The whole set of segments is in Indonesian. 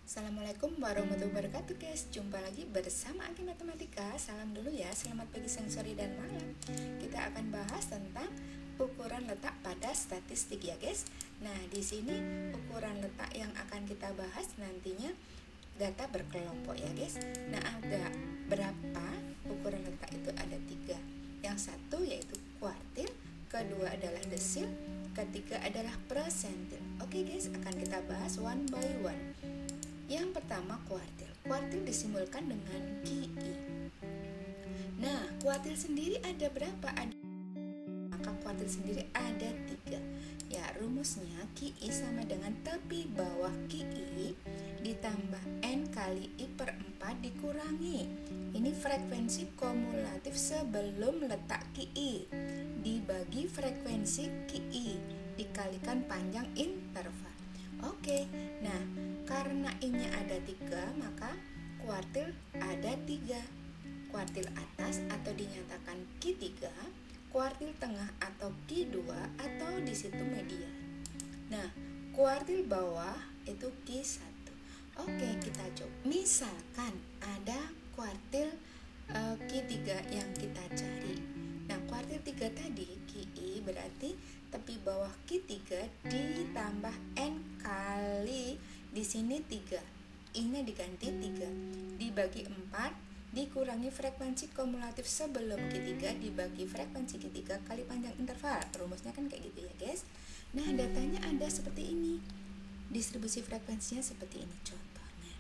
Assalamualaikum warahmatullahi wabarakatuh guys. Jumpa lagi bersama Anggi Matematika. Salam dulu ya, selamat pagi, siang, sore, dan malam. Kita akan bahas tentang ukuran letak pada statistik ya guys. Nah, di sini ukuran letak yang akan kita bahas nantinya data berkelompok ya guys. Nah, ada berapa ukuran letak itu? Ada 3. Yang satu yaitu kuartil, kedua adalah desil, ketiga adalah persentil. Oke guys, akan kita bahas one by one. Yang pertama kuartil. Kuartil disimbolkan dengan QI. Nah, kuartil sendiri ada berapa? Maka kuartil sendiri ada 3. Ya, rumusnya QI sama dengan tepi bawah QI ditambah N kali I per 4 dikurangi. Ini frekuensi kumulatif sebelum letak QI dibagi frekuensi QI dikalikan panjang interval. Oke, nah karena I-nya ada 3, maka kuartil ada 3. Kuartil atas atau dinyatakan Q3, kuartil tengah atau Q2, atau di situ median. Nah, kuartil bawah itu Q1. Oke, kita coba. Misalkan ada kuartil Q3 yang kita cari. Nah, kuartil 3 tadi QI berarti tepi bawah Q3 ditambah N kali di sini 3. I-nya diganti 3 dibagi 4 dikurangi frekuensi kumulatif sebelum Q3 dibagi frekuensi Q3 kali panjang interval. Rumusnya kan kayak gitu ya guys. Nah, datanya ada seperti ini. Distribusi frekuensinya seperti ini contohnya.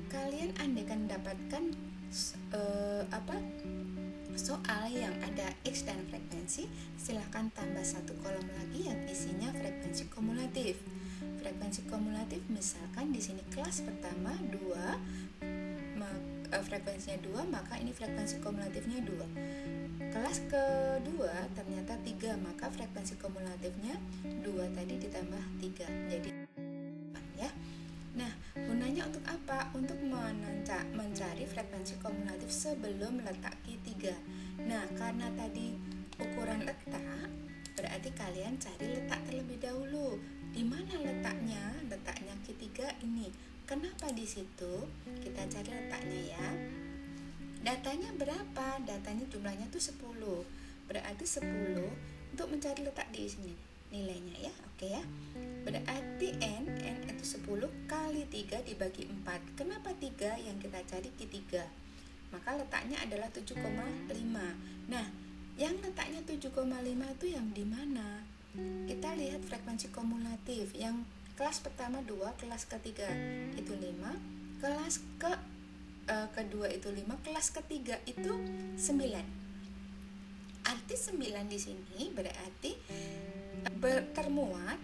Kalian andaikan mendapatkan soal yang ada X dan frekuensi, silahkan tambah satu kolom lagi yang isinya frekuensi kumulatif. Frekuensi kumulatif misalkan di sini kelas pertama 2, frekuensinya 2, maka ini frekuensi kumulatifnya 2. Kelas kedua ternyata 3, maka frekuensi kumulatifnya 2 tadi ditambah 3 jadi 8 ya. Nah, gunanya untuk apa? Untuk mencari frekuensi kumulatif sebelum letak Q3. Nah, karena tadi ukuran letak, berarti kalian cari letak terlebih dahulu. Di mana letaknya? Letaknya Q3 ini. Kenapa di situ? Kita cari letaknya ya. Datanya berapa? Datanya jumlahnya tuh 10. Berarti 10 untuk mencari letak di sini nilainya ya. Oke ya. Berarti N itu 10 kali 3 dibagi 4. Kenapa 3? Yang kita cari Q3. Maka letaknya adalah 7,5. Nah, yang letaknya 7,5 itu yang di mana? Kita lihat frekuensi kumulatif. Yang kelas pertama 2, kelas ketiga itu 5, kelas kedua itu 5, kelas ketiga itu 9. Arti 9 di sini berarti termuat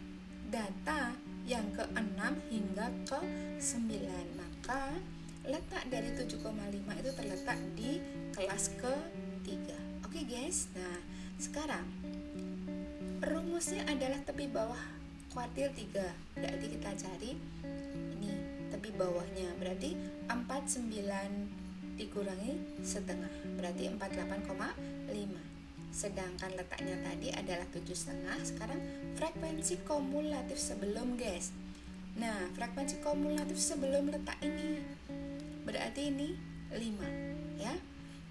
data yang ke-6 hingga ke-9. Maka letak dari 7,5 itu terletak di kelas ke-3. Oke guys. Nah, sekarang rumusnya adalah tepi bawah kuartil 3. Berarti kita cari ini tepi bawahnya. Berarti 49 dikurangi setengah. Berarti 48,5. Sedangkan letaknya tadi adalah 7,5. Sekarang frekuensi kumulatif sebelum guys. Nah, frekuensi kumulatif sebelum letak ini berarti ini 5 ya.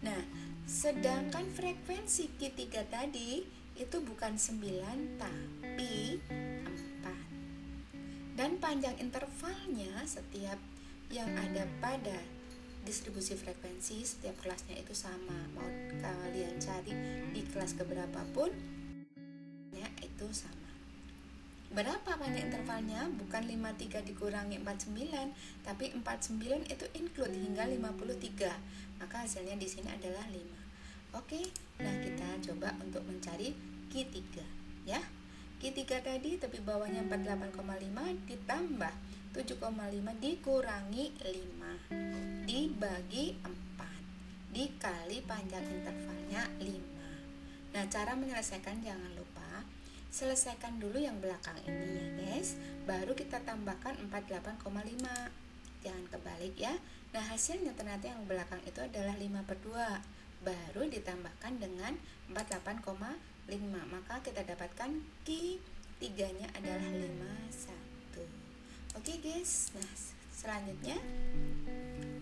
Nah, sedangkan frekuensi Q3 tadi itu bukan 9 tapi 4. Dan panjang intervalnya setiap yang ada pada distribusi frekuensi setiap kelasnya itu sama. Mau kalian cari di kelas keberapapun ya itu sama. Berapa panjang intervalnya? Bukan 53 dikurangi 49, tapi 49 itu include hingga 53. Maka hasilnya di sini adalah 5. Oke, nah kita coba untuk mencari Q3 ya. Q3 tadi tepi bawahnya 48,5 ditambah 7,5 dikurangi 5 dibagi 4 dikali panjang intervalnya 5. Nah, cara menyelesaikan jangan lupa selesaikan dulu yang belakang ini ya guys, baru kita tambahkan 48,5. Jangan kebalik ya. Nah, hasilnya ternyata yang belakang itu adalah 5/2, baru ditambahkan dengan 48,5. Maka kita dapatkan Q3 nya adalah 51. Oke guys, nah Selanjutnya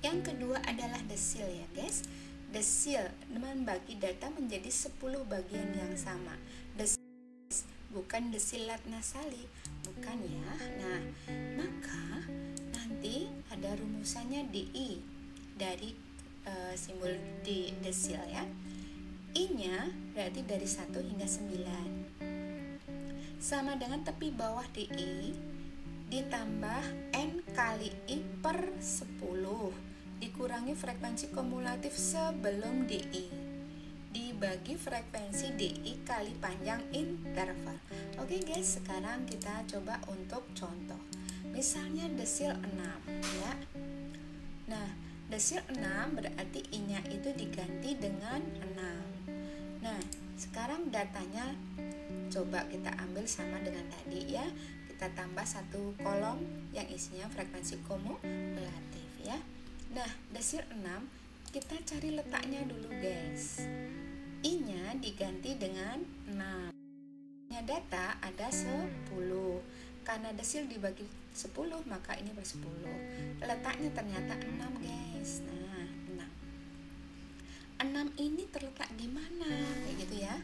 yang kedua adalah desil ya guys. Desil membagi data menjadi 10 bagian yang sama. Desil bukan desilat nasali, bukan ya. Nah, maka nanti ada rumusannya DI dari simbol di desil ya. I-nya berarti dari 1 hingga 9. Sama dengan tepi bawah DI ditambah N kali I per 10 dikurangi frekuensi kumulatif sebelum DI dibagi frekuensi DI kali panjang interval. Oke guys, sekarang kita coba untuk contoh. Misalnya desil 6 ya. Nah, desil 6 berarti I-nya itu diganti dengan 6. Nah, sekarang datanya coba kita ambil sama dengan tadi ya. Kita tambah satu kolom yang isinya frekuensi kumulatif ya. Nah, desil 6 kita cari letaknya dulu guys. I-nya diganti dengan 6. Data ada 10. Karena desil dibagi 10 maka ini per 10. Letaknya ternyata 6 guys. Nah, 6. 6 ini terletak di mana? Kayak gitu ya.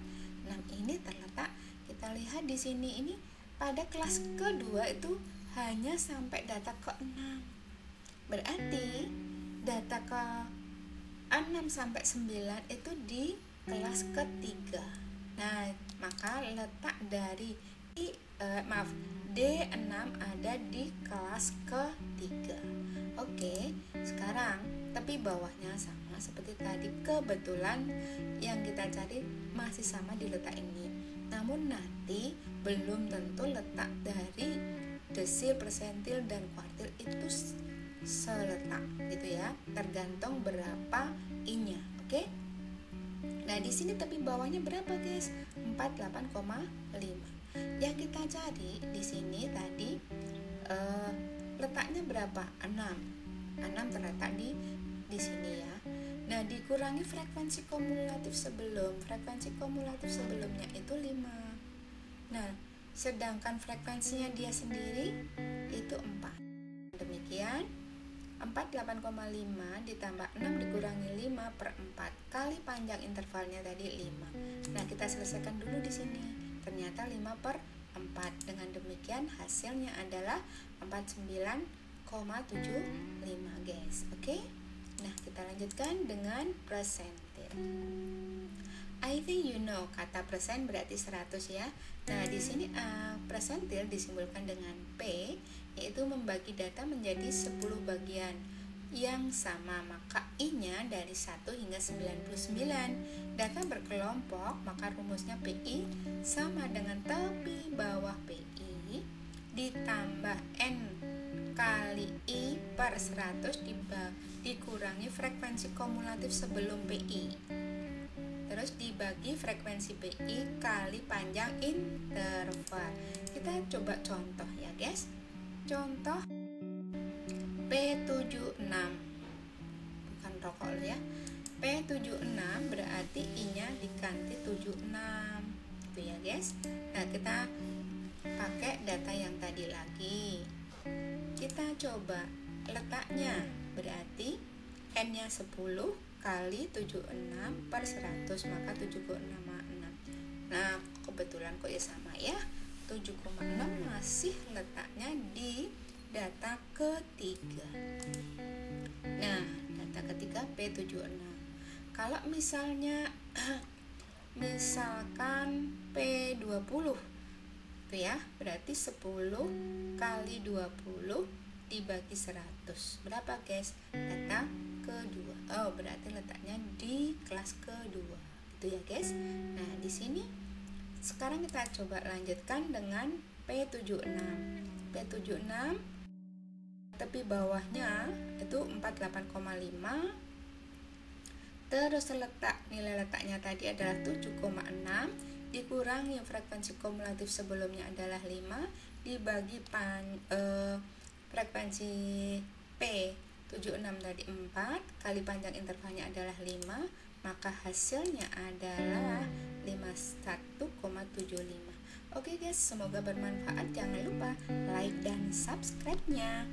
6 ini terletak, kita lihat di sini ini pada kelas kedua itu hanya sampai data ke-6. Berarti data ke-6 sampai 9 itu di kelas ketiga. Nah, maka letak dari D6 ada di kelas ketiga. Oke, sekarang tepi bawahnya sama seperti tadi. Kebetulan yang kita cari masih sama di letak ini. Namun nanti belum tentu letak dari desil, persentil, dan kuartil itu seletak gitu ya. Tergantung berapa I-nya. Oke. Nah, di sini tepi bawahnya berapa, guys? 48,5. Yang kita cari di sini tadi letaknya berapa? 6. 6 terletak di sini ya. Nah, dikurangi frekuensi kumulatif sebelum. Frekuensi kumulatif sebelumnya itu 5. Nah, sedangkan frekuensinya dia sendiri itu 4. Demikian 48,5 ditambah 6 dikurangi 5 per 4 kali panjang intervalnya tadi 5. Nah, kita selesaikan dulu di sini. Ternyata 5 per 4. Dengan demikian hasilnya adalah 49,75 guys. Oke. Nah, kita lanjutkan dengan persentil. I think you know, kata persen berarti 100 ya. Nah, di sini persentil disimbolkan dengan P, yaitu membagi data menjadi 10 bagian yang sama, maka I-nya dari 1 hingga 99. Data berkelompok, maka rumusnya PI sama dengan tepi bawah PI ditambah N kali I per 100 dikurangi frekuensi kumulatif sebelum PI. Terus dibagi frekuensi PI kali panjang interval. Kita coba contoh ya guys. Contoh P76, bukan rokok ya. P76 berarti I-nya diganti 76 gitu ya guys. Nah, kita pakai data yang tadi lagi. Kita coba letaknya, berarti N-nya 10 kali 76 per 100, maka 7,6. Nah, kebetulan kok ya sama ya. 7,6 masih letaknya di data ketiga. Nah, data ketiga P76. Kalau misalnya misalkan P20 itu ya, berarti 10 kali 20 dibagi 100. Berapa guys? Data kedua. Oh, berarti letaknya di kelas kedua. Itu ya guys. Nah, di sini sekarang kita coba lanjutkan dengan P76. P76 tepi bawahnya itu 48,5. Terus nilai letaknya tadi adalah 7,6 dikurangi frekuensi kumulatif sebelumnya adalah 5 dibagi frekuensi P76 tadi 4 kali panjang intervalnya adalah 5, maka hasilnya adalah 51,75. Oke guys, semoga bermanfaat. Jangan lupa like dan subscribe-nya.